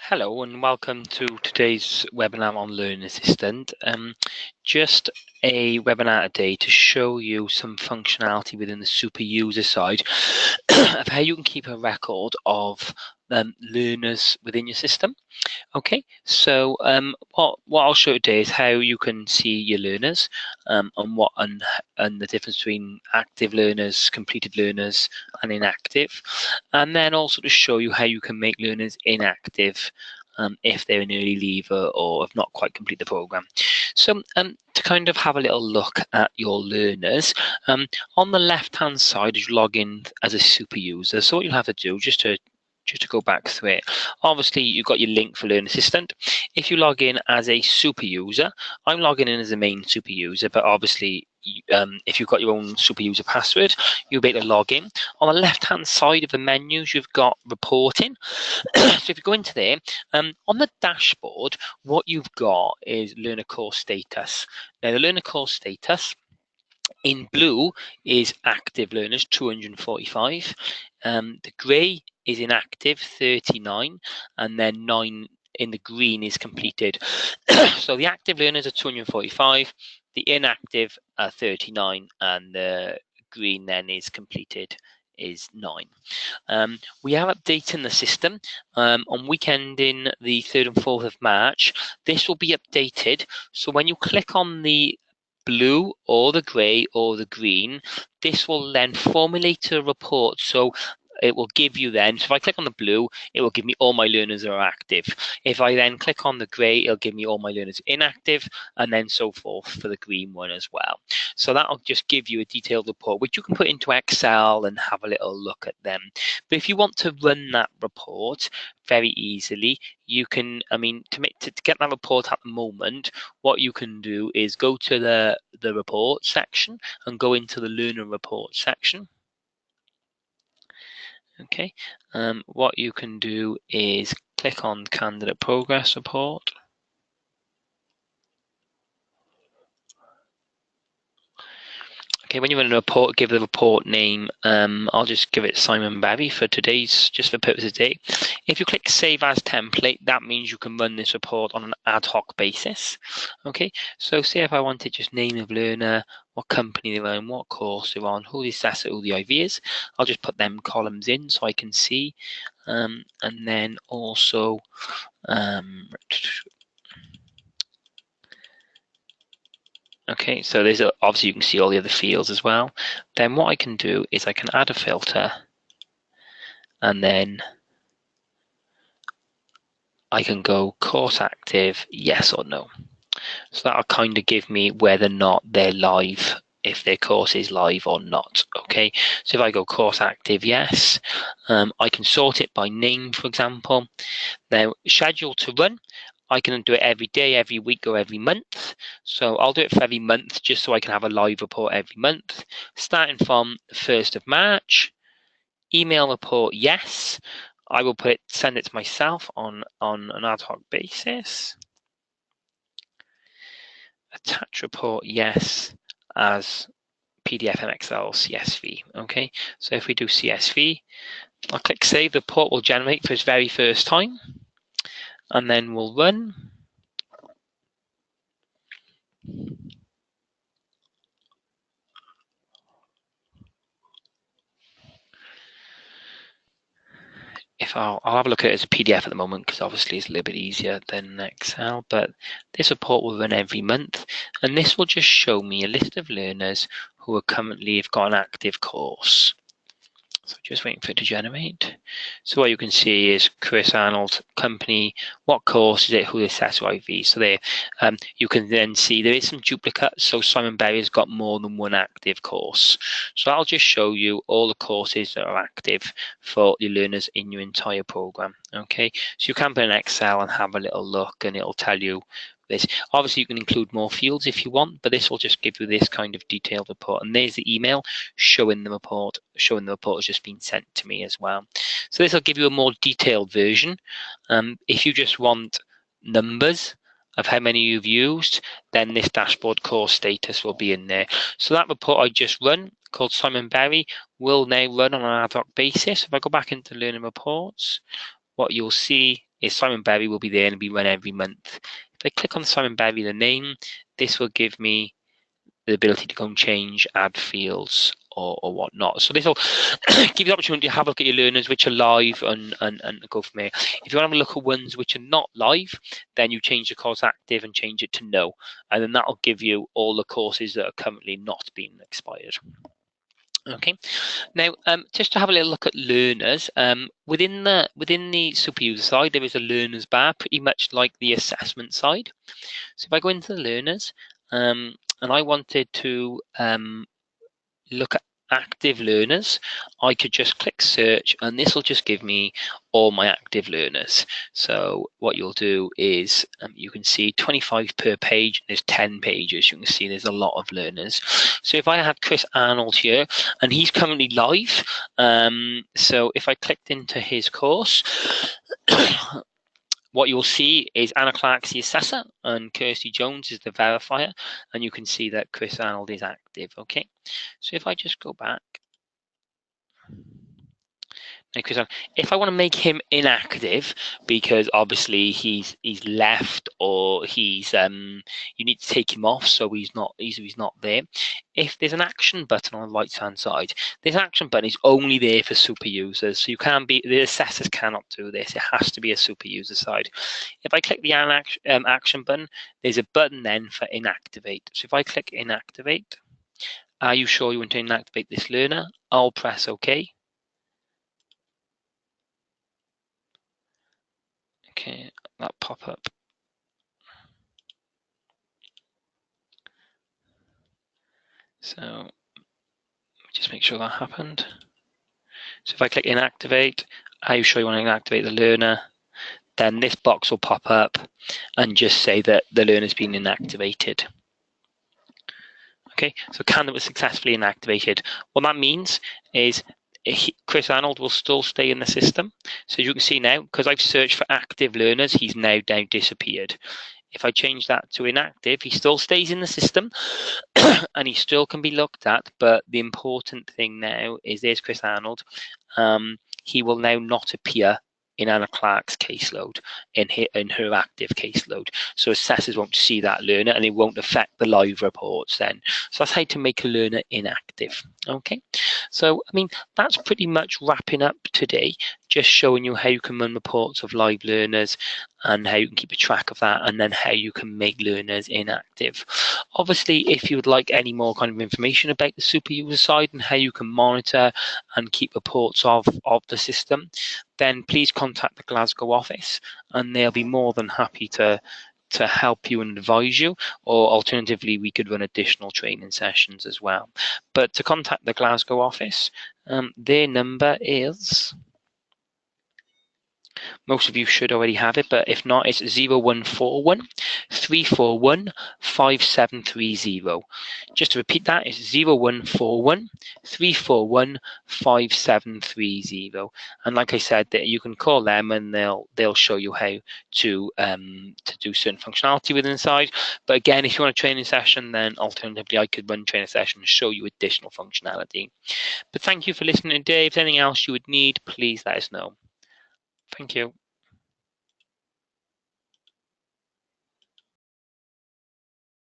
Hello and welcome to today's webinar on Learning Assistant. Just a webinar today to show you some functionality within the super user side of how you can keep a record of learners within your system. Okay, so what I'll show today is how you can see your learners and the difference between active learners, completed learners, and inactive, and then also to show you how you can make learners inactive if they're an early leaver or have not quite completed the program. So to kind of have a little look at your learners, on the left-hand side, you log in as a super user. So what you'll have to do, just to go back through it, obviously you've got your link for Learning Assistant. If you log in as a super user, I'm logging in as a main super user, but obviously if you've got your own super user password, you'll be able to log in. On the left hand side of the menus, you've got reporting. So if you go into there, on the dashboard, what you've got is learner course status. Now the learner course status in blue is active learners, 245. The grey is inactive, 39, and then 9 in the green is completed. So the active learners are 245, the inactive are 39, and the green then is completed is 9. We are updating the system on weekend in the 3rd and 4th of March. This will be updated. So when you click on the blue or the grey or the green, this will then formulate a report. So it will give you then, so if I click on the blue, it will give me all my learners are active. If I then click on the grey, it'll give me all my learners inactive, and then so forth for the green one as well. So that'll just give you a detailed report, which you can put into Excel and have a little look at them. But if you want to run that report very easily, you can, to get that report at the moment, what you can do is go to the report section and go into the learner report section. Okay, what you can do is click on candidate progress report. Okay, when you run a report, give the report name. I'll just give it Simon Barry for today's, just for purpose of today. If you click Save As Template, that means you can run this report on an ad hoc basis. Okay, so say if I wanted just name of learner, what company they're in, what course they're on, who the assessor, who the IV is, I'll just put them columns in so I can see. And then also, okay, so there's obviously you can see all the other fields as well. Then what I can do is I can add a filter, and then I can go course active, yes or no. So that'll kind of give me whether or not they're live, if their course is live or not. Okay, so if I go course active, yes, I can sort it by name, for example. Now, schedule to run, I can do it every day, every week, or every month. So I'll do it for every month just so I can have a live report every month. Starting from the 1st of March, email report, yes. I will send it to myself on an ad hoc basis. Attach report, yes, as PDF and Excel CSV. Okay, so if we do CSV, I'll click save. The report will generate for its very first time, and then we'll run. If I'll have a look at it as a PDF at the moment, because obviously it's a little bit easier than Excel, but this report will run every month, and this will just show me a list of learners who are currently have got an active course. So just waiting for it to generate. So what you can see is Chris Arnold, company, what course is it, who the assessor IV. So there, you can then see there is some duplicates. So Simon Barry has got more than one active course. So I'll just show you all the courses that are active for your learners in your entire program. Okay, so you can put in Excel and have a little look, and it'll tell you this. Obviously, you can include more fields if you want, but this will just give you this kind of detailed report. And there's the email showing the report has just been sent to me as well. So this will give you a more detailed version. If you just want numbers of how many you've used, then this dashboard course status will be in there. So that report I just run, called Simon Barry, will now run on an ad hoc basis. If I go back into Learning Reports, what you'll see is Simon Berry will be there and be run every month. If I click on Simon Berry, the name, this will give me the ability to go and change, add fields or whatnot. So this will give you the opportunity to have a look at your learners which are live and go from there. If you want to have a look at ones which are not live, then you change the course active and change it to no. And then that will give you all the courses that are currently not being expired. Okay, now just to have a little look at learners, within the super user side, there is a learners bar, pretty much like the assessment side. So if I go into the learners, and I wanted to look at active learners, I could just click search and this will just give me all my active learners. So what you'll do is you can see 25 per page, there's 10 pages. You can see there's a lot of learners. So if I had Chris Arnold here, and he's currently live, so if I clicked into his course, what you'll see is Anna Clark's the assessor and Kirsty Jones is the verifier, and you can see that Chris Arnold is active. Okay, so if I just go back, if I want to make him inactive because obviously he's left or he's you need to take him off so he's not there. If there's an action button on the right hand side, this action button is only there for super users, so the assessors cannot do this. It has to be a super user side. If I click the action button, there's a button then for inactivate. So if I click inactivate, are you sure you want to inactivate this learner? I'll press OK. Okay, that pop up. So just make sure that happened. So if I click inactivate, are you sure you want to inactivate the learner? Then this box will pop up and just say that the learner's been inactivated. Okay, so candidate was successfully inactivated. What that means is Chris Arnold will still stay in the system. So as you can see now, because I've searched for active learners, he's now disappeared. If I change that to inactive, he still stays in the system and he still can be looked at. But the important thing now is there's Chris Arnold. He will now not appear in Anna Clark's caseload, in her active caseload. So assessors won't see that learner and it won't affect the live reports then. So that's how to make a learner inactive. Okay, so I mean, that's pretty much wrapping up today, just showing you how you can run reports of live learners and how you can keep a track of that, and then how you can make learners inactive. Obviously, if you would like any more kind of information about the super user side and how you can monitor and keep reports of the system, then please contact the Glasgow office and they'll be more than happy to help you and advise you, or alternatively we could run additional training sessions as well. But to contact the Glasgow office, their number is, most of you should already have it, but if not, it's 0141 341 5730. Just to repeat that, it's 0141 341 5730. And like I said, that you can call them and they'll show you how to do certain functionality within the side. But again, if you want a training session, then alternatively I could run a training session and show you additional functionality. But thank you for listening today. If there's anything else you would need, please let us know. Thank you.